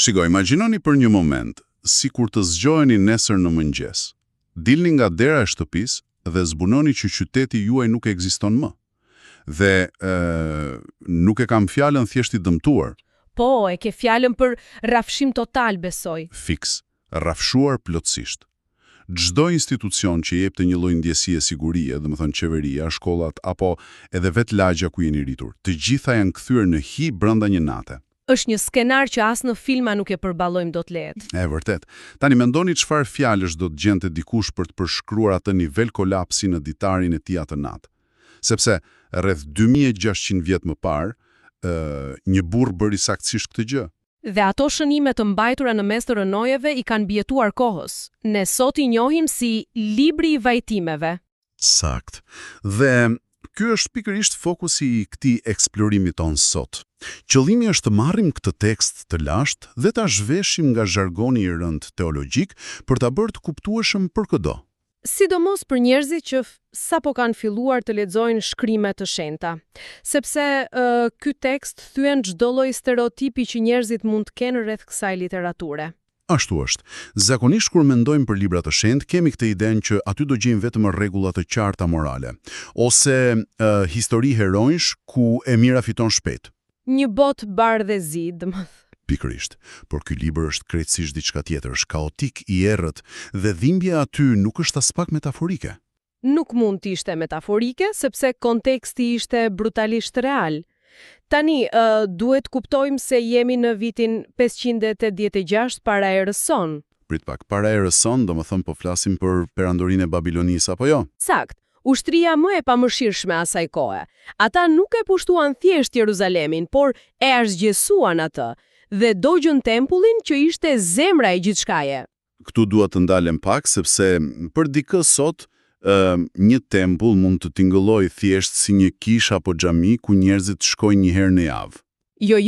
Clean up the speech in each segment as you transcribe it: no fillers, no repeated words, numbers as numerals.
Shiko, imagjinoni për një moment, si kur të zgjoheni nesër në mëngjes. Dilni nga dera e shtëpisë dhe zbunoni që qyteti juaj nuk ekziston më. Dhe nuk e kam fjalën thjesht i dëmtuar. Po, e ke fjalën për rrafshim total, besoj. Fiks, rrafshuar plotësisht. Çdo institucion që jepte një lloj ndjesie sigurie, domethënë qeveria, shkollat apo edhe vetë lagja ku jeni rritur, të gjitha janë kthyer në hi brenda një nate. Është një skenar që as në filma nuk e përballojmë dot lehtë. E vërtet. Tani mendoni çfarë fjalësh do të gjente dikush për të përshkruar atë nivel kolapsi në ditarin e tij atë natë. Sepse rreth 2600 vjet më parë, një burr bëri saktësisht këtë gjë. Dhe ato shënime të mbajtura në mes të rënojeve i kanë bjetuar kohës. Ne sot i njohim si libri i vajtimeve. Sakt. Dhe ky është pikërisht fokusi i këtij eksplorimi ton sot. Qëllimi është të marrim këtë tekst të lashtë dhe ta zhveshim nga zhargoni i rënd teologjik për ta bërë të kuptueshëm për çdo. Sidomos për njerëzit që sapo kanë filluar të lexojnë shkrime të shenjta, sepse ky tekst thyen çdo lloj stereotipi që njerëzit mund të kenë rreth kësaj literature. Ashtu është. Zakonisht kur mendojmë për libra të shenjtë, kemi këtë idenë që aty do gjejmë vetëm rregulla të qarta morale, ose histori heronjsh ku e mira fiton shpejt. Një botë bardhë e zi, domethënë. Pikërisht, por ky libër është krejtësisht diçka tjetër, është kaotik, i errët dhe dhimbja aty nuk është as pak metaforike. Nuk mund të ishte metaforike, sepse konteksti ishte brutalisht real. Tani, duhet kuptojmë se jemi në vitin 586 para erës son. Prit pak, para erës son, domethënë po flasim për perandorinë e Babilonisë apo jo? Sakt. Ushtria më e pamëshirshme asaj kohe. Ata nuk e pushtuan thjesht Jeruzalemin, por e asgjësuan atë dhe dogjën tempullin që ishte zemra e gjithçkaje. Këtu dua të ndalem pak sepse për dikë sot një tempull mund të tingëllojë thjesht si një kishë apo xhami ku njerëzit shkojnë një herë në javë.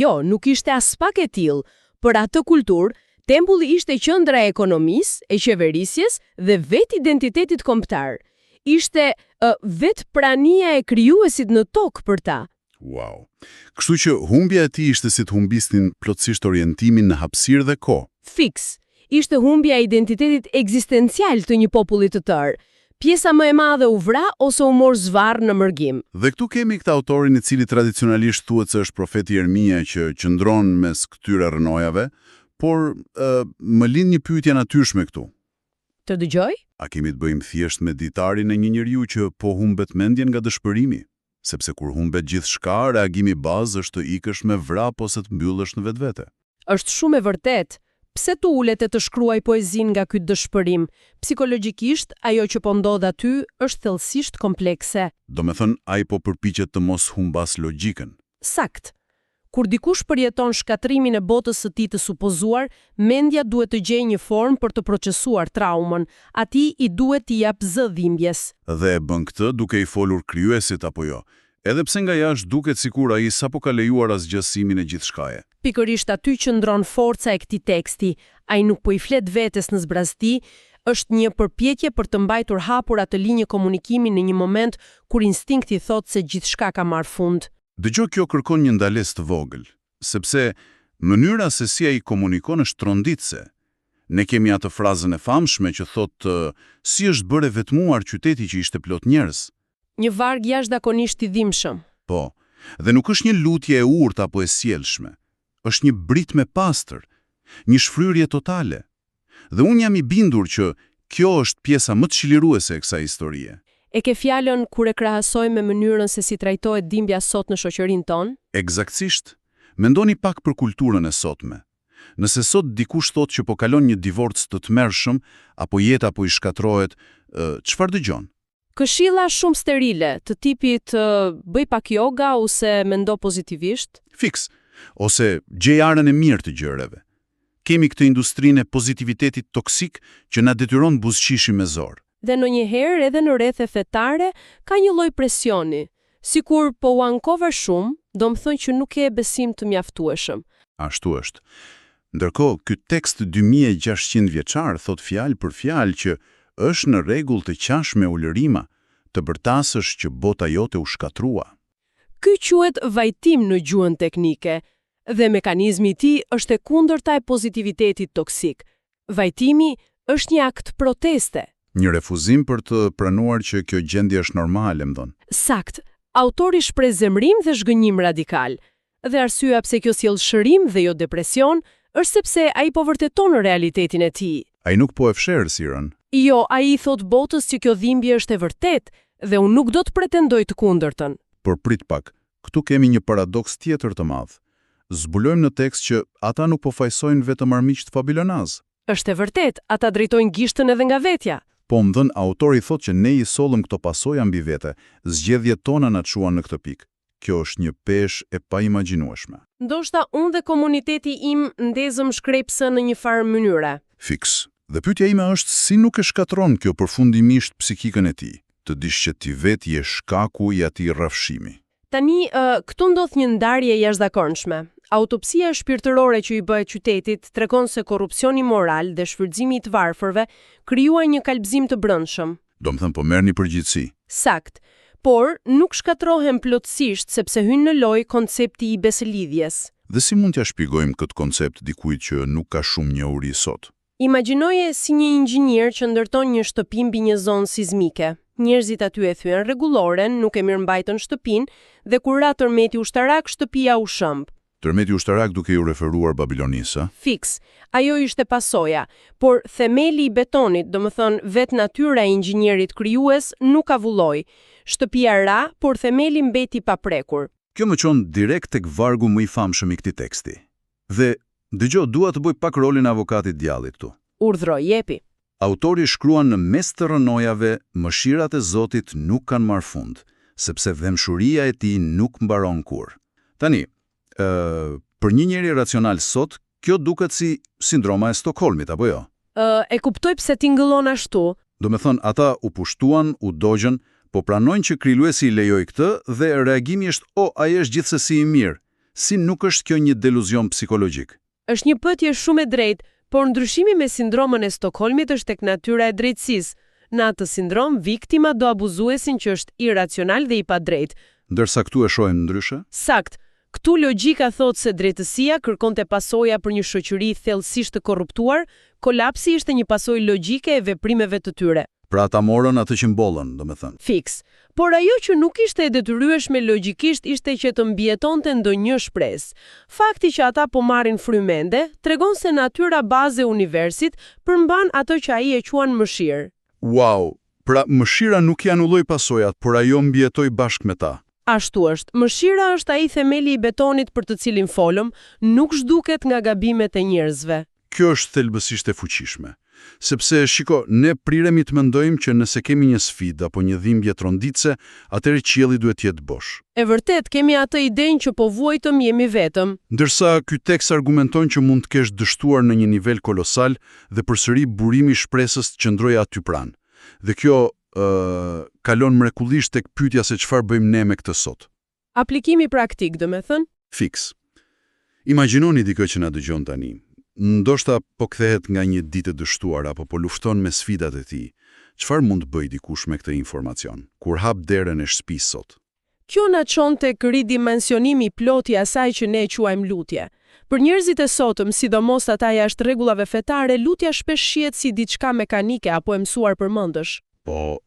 Jo, nuk ishte as pak e tillë. Për atë kulturë, tempulli ishte qendra e ekonomisë, e qeverisjes dhe vetë identitetit kombëtar. Ishte vetë prania e krijuesit në tokë për ta. Wow. Kështu që humbja e tij ishte si të humbisnin plotësisht orientimin në hapësirë dhe kohë. Fiks. Ishte humbja e identitetit ekzistencial të një populli të tërë. Pjesa më e madhe u vra ose u mor zvarr në mërgim. Dhe këtu kemi këtë autorin i cili tradicionalisht thuhet se është profeti Jeremia që qëndron mes këtyre rënojave, por më lind një pyetje natyrshme këtu. Të dëgjoj? A kemi të bëjmë thjesht me ditarin e një njeriu që po humbet mendjen nga dëshpërimi? Sepse kur humbet gjithçka, reagimi bazë është të ikësh me vrap ose të mbyllesh në vetvete. Është shumë e vërtet. Pse tu ulet e të shkruaj poezin nga ky dëshpërim? Psikologjikisht, ajo që po ndodh aty është thellësisht komplekse. Domethënë, ai po përpiqet të mos humbas logjikën. Sakt. Kur dikush përjeton shkatrimin e botës së tij të supozuar, mendja duhet të gjejë një formë për të procesuar traumën. Atij i duhet t'i jap zë dhimbjes. Dhe e bën këtë duke i folur krijuesit apo jo. Edhe pse nga jashtë duket sikur ai sapo ka lejuar asgjësimin e gjithçkaje. Pikërisht aty qëndron forca e këtij teksti. Ai nuk po i flet vetes në zbrazdi, është një përpjekje për të mbajtur hapur atë linjë komunikimi në një moment kur instinkti thotë se gjithçka ka marrë fund. Dëgjoj, kjo kërkon një ndalesë të vogël, sepse mënyra se si ai komunikon është tronditse. Ne kemi atë frazën e famshme që thotë si është bërë vetmuar qyteti që ishte plot njerëz. Një varg jashtëzakonisht i dhimbshëm. Po, dhe nuk është një lutje e urtë apo e sjellshme. Është një britje pastër, një shfryrje totale. Dhe unë jam i bindur që kjo është pjesa më të çliruese e kësaj historie. E ke fjalën kur e krahasoj me mënyrën se si trajtohet dhimbja sot në shoqërinë tonë? Eksaktësisht. Mendoni pak për kulturën e sotme. Nëse sot dikush thotë që po kalon një divorc të tmerrshëm apo jeta po i shkatrohet, çfarë dëgjon? Këshilla shumë sterile, të tipit bëj pak yoga ose mendo pozitivisht. Fiks, ose gjej arën e mirë të gjërave. Kemi këtë industrinë e pozitivitetit toksik që na detyron buzëqishim me zor. Dhe ndonjëherë edhe në rrethe fetare ka një lloj presioni, sikur po u ankova shumë, do të thonë që nuk e besim të mjaftueshëm. Ashtu është. Ndërkohë, ky tekst 2600 vjeçar thot fjalë për fjalë që është në rregull të qash me ulërima, të bërtasësh që bota jote u shkatrua. Ky quhet vajtim në gjuhën teknike. Dhe mekanizmi i tij është e kundërta e pozitivitetit toksik. Vajtimi është një akt proteste. Një refuzim për të pranuar që kjo gjendje është normale, më thon. Sakt. Autori shpreh zemrim dhe zhgënjim radikal. Dhe arsyeja pse kjo sjell shërim dhe jo depresion është sepse ai po vërteton realitetin e tij. Ai nuk po e fsher errësirën. Jo, ai thot botës që kjo dhimbje është e vërtetë dhe unë nuk do të pretendoj të kundërtën. Por prit pak, këtu kemi një paradoks tjetër të madh. Zbulojmë në tekst që ata nuk po fajsojnë vetëm armiqt fabilonaz. Është e vërtetë, ata drejtojnë gishtën edhe nga vetja. Po më dhën autori thot që ne i sollëm këto pasoja mbi vete, zgjedhjet tona na çuan në këtë pikë. Kjo është një peshë e paimagjinueshme. Ndoshta unë dhe komuniteti im ndezëm shkrepsë në një farë mënyre. Fiks. Dhe pyetja ime është si nuk e shkatron kjo përfundimisht psikikën e tij, të dish që ti vetë je shkaku i atij rrafshimi. Tani, këtu ndodh një ndarje jashtëzakonshme. Autopsia shpirtërore që i bëhet qytetit tregon se korrupsioni moral dhe shfrytëzimi i të varfërve krijuan një kalbëzim të brendshëm. Do më thënë po merrni përgjegjësi. Sakt. Por nuk shkatrohen plotësisht sepse hyn në lojë koncepti i besëlidhjes. Dhe si mund t'ja shpjegojmë këtë koncept dikujt që nuk ka shumë njohuri sot? Imagjinoje si një inxhinier që ndërton një shtëpi mbi një zonë sismike. Njerëzit aty e thyen rregulloren, nuk e mirëmbajtën shtëpinë dhe kur ra tërmeti ushtarak, shtëpia u shëmb. Tërmeti ushtarak duke ju referuar Babilonisë. Fiks, ajo ishte pasoja, por themeli i betonit, domethënë vetë natyra e inxhinierit krijues, nuk avulloi. Shtëpia ra, por themeli mbeti pa prekur. Kjo më çon direkt tek vargu më i famshëm i këtij teksti. Dhe dëgjoj, dua të bëj pak rolin e avokatit djallit këtu. Urdhroj, jepi. Autori shkruan në mes të rënojave, mëshirat e Zotit nuk kanë marrë fund, sepse dëmshuria e tij nuk mbaron kurrë. Tani, për një njeri racional sot, kjo duket si sindroma e Stockholmit, apo jo? E kuptoj pse tingëllon ashtu. Do me thënë, ata u pushtuan, u dogjën, po pranojnë që krijuesi i lejoi këtë dhe reagimi është ai është gjithsesi i mirë. Si nuk është kjo një deluzion psikologjik? Është një pyetje shumë e drejtë, por ndryshimi me sindromën e Stockholmit është tek natyra e drejtësisë. Në atë sindrom, viktima do abuzuesin që është iracional dhe i padrejtë. Ndërsa këtu e shohim ndryshe? Sakt. Këtu logjika thotë se drejtësia kërkonte pasoja për një shoqëri thellësisht të korruptuar, kolapsi ishte një pasojë logjike e veprimeve të tyre. Pra ata morën atë që mbollën, domethënë. Fiks. Por ajo që nuk ishte e detyrueshme logjikisht ishte që të mbijetonte ndonjë shpresë. Fakti që ata po marrin frymende tregon se natyra baze e universit përmban ato që ai e quan mëshirë. Wow, pra mëshira nuk i anulloi pasojat, por ajo mbijetoi bashkë me ta. Ashtu është, mëshira është ai themeli i betonit për të cilin folëm, nuk zhduket nga gabimet e njerëzve. Kjo është thelbësisht e fuqishme. Sepse, shiko, ne priremi të mendojmë që nëse kemi një sfidë apo një dhimbje tronditse, atëherë qielli duhet jetë bosh. E vërtet, kemi atë idenë që po vuajtëm jemi vetëm. Ndërsa ky tekst argumenton që mund të kesh dështuar në një nivel kolosal dhe përsëri burimi i shpresës të qëndrojë aty pranë. Dhe kjo kalon mrekullisht tek pyetja se çfarë bëjmë ne me këtë sot. Aplikimi praktik, domethënë? Fiks. Imagjinoni dikë që na dëgjon tani. Ndoshta po kthehet nga një ditë e dështuar apo po lufton me sfidat e tij. Çfarë mund të bëj dikush me këtë informacion kur hap derën e shtëpisë sot? Kjo na çon tek ridimensionimi i plotë i asaj që ne quajmë lutje. Për njerëzit e sotëm, sidomos ata jashtë rregullave fetare, lutja shpesh shihet si diçka mekanike apo e mësuar përmendësh. Po,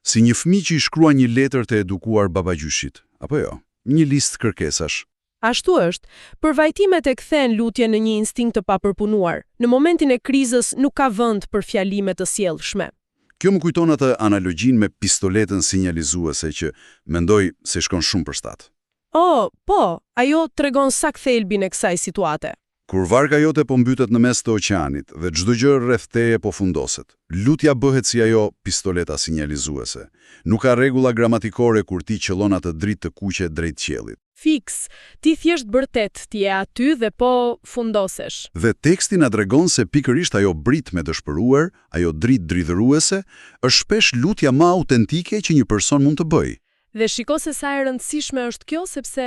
si një fëmijë që i shkruan një letër të edukuar babagjyshit, apo jo? Një listë kërkesash. Ashtu është, për vajtimet e kthen lutjen në një instinkt të papërpunuar. Në momentin e krizës nuk ka vend për fjalime të sjellshme. Kjo më kujton atë analogjinë me pistoletën sinjalizuese që mendoj se shkon shumë për shtat. Po, ajo tregon sakt thelbin e kësaj situate. Kur varga jote po mbytet në mes të oqeanit dhe çdo gjë rreth teje po fundoset, lutja bëhet si ajo pistoleta sinjalizuese. Nuk ka rregulla gramatikore kur ti qëllon atë dritë të kuqe drejt qiellit. Fiks, ti thjesht bërtet, ti je aty dhe po fundosesh. Dhe teksti na tregon se pikërisht ajo brit me dëshpëruar, ajo dritë dridhëruese, është shpesh lutja më autentike që një person mund të bëjë. Dhe shiko se sa e rëndësishme është kjo sepse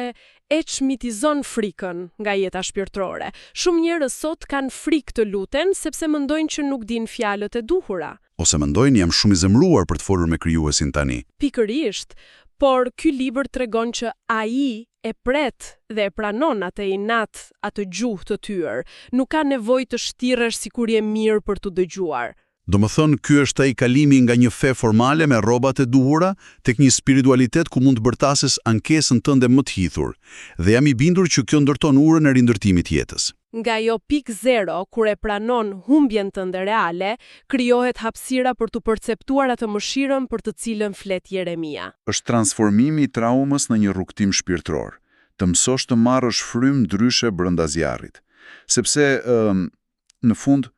e çmitizon frikën nga jeta shpirtërore. Shumë njerëz sot kanë frikë të luten sepse mendojnë që nuk dinë fjalët e duhura. Ose mendojnë jam shumë i zemëruar për të folur me krijuesin tani. Pikërisht, por ky libër tregon që ai e pret dhe e pranon atë inat, atë gjuhë të tyr, nuk ka nevojë të shtirresh sikur je mirë për të dëgjuar. Do më thënë, ky është ai kalimi nga një fe formale me rrobat e duhura tek një spiritualitet ku mund të bërtases ankesën tënde më të hithur, dhe jam i bindur që kjo ndërton urën e rindërtimit jetës. Nga jo pik zero, kur e pranon humbjen tënde reale, krijohet hapësira për të perceptuar atë mëshirën për të cilën flet Jeremia. Është transformimi i traumës në një rrugtim shpirtëror, të mësosh të marrësh frymë ndryshe brenda zjarrit, sepse në fund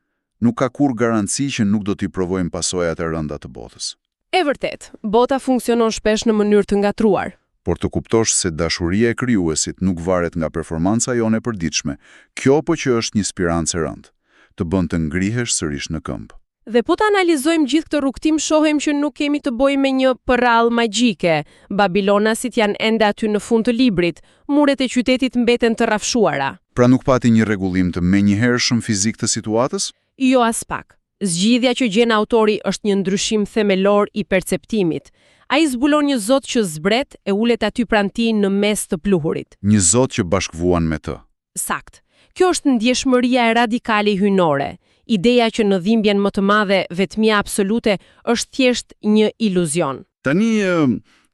nuk ka kur garanci që nuk do t'i provojmë pasojat e rënda të botës. E vërtet, bota funksionon shpesh në mënyrë të ngatruar. Por të kuptosh se dashuria e krijuesit nuk varet nga performanca jone e përditshme, kjo po që është një spirancë e rëndë, të bën të ngrihesh sërish në këmbë. Dhe po të analizojmë gjithë këtë rrugtim, shohim që nuk kemi të bëjmë me një përrallë magjike. Babilonasit janë ende aty në fund të librit, muret e qytetit mbeten të rrafshuara. Pra nuk pati një rregullim të menjëhershëm fizik të situatës? Jo as pak. Zgjidhja që gjen autori është një ndryshim themelor i perceptimit. Ai zbulon një Zot që zbret e ulet aty pranë tij në mes të pluhurit. Një Zot që bashkëvuan me të. Sakt. Kjo është ndjeshmëria e radikale hyjnore. Ideja që në dhimbjen më të madhe vetmia absolute është thjesht një iluzion. Tani,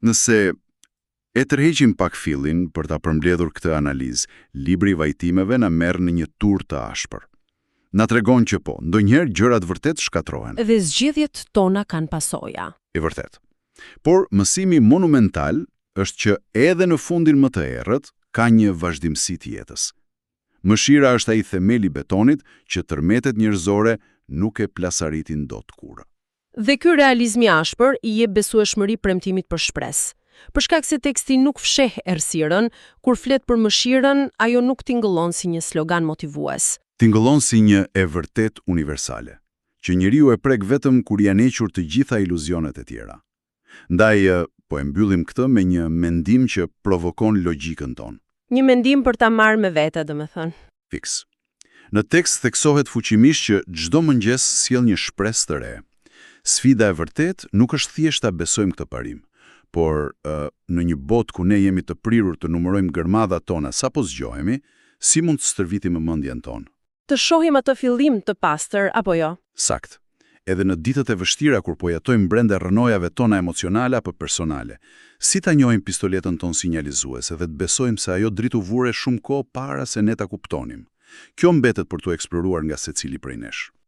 nëse e tërheqim pak fillin për ta përmbledhur këtë analizë, libri i Vajtimeve na merr në një tur të ashpër. Na tregon që po, ndonjëherë gjërat vërtet shkatrohen. Dhe zgjidhjet tona kanë pasoja. E vërtet. Por mësimi monumental është që edhe në fundin më të errët ka një vazhdimsi të jetës. Mëshira është ai themeli betonit që tërmetet njerëzore nuk e plasaritin dot kurrë. Dhe ky realizmi i ashpër i jep besueshmëri premtimit për shpresë. Për shkak se teksti nuk fsheh errësirën, kur flet për mëshirën, ajo nuk tingëllon si një slogan motivues. Tingëllon si një e vërtet universale, që njeriu e prek vetëm kur janë hequr të gjitha iluzionet e tjera. Ndaj, po e mbyllim këtë me një mendim që provokon logjikën tonë. Një mendim për ta marrë me vete, domethënë. Fiks. Në tekst theksohet fuqimisht që çdo mëngjes sjell një shpresë të re. Sfida e vërtet nuk është thjesht ta besojmë këtë parim, por në një botë ku ne jemi të prirur të numërojmë gërmadhat tona sapo zgjohemi, si mund të stërvitim mendjen tonë? Të shohim atë fillim të pastër apo jo? Sakt. Edhe në ditët e vështira kur po jetojmë brenda rrënojave tona emocionale apo personale, si ta njohim pistoletën tonë sinjalizuese dhe të besojmë se ajo dritu vure shumë kohë para se ne ta kuptonim. Kjo mbetet për tu eksploruar nga secili prej nesh.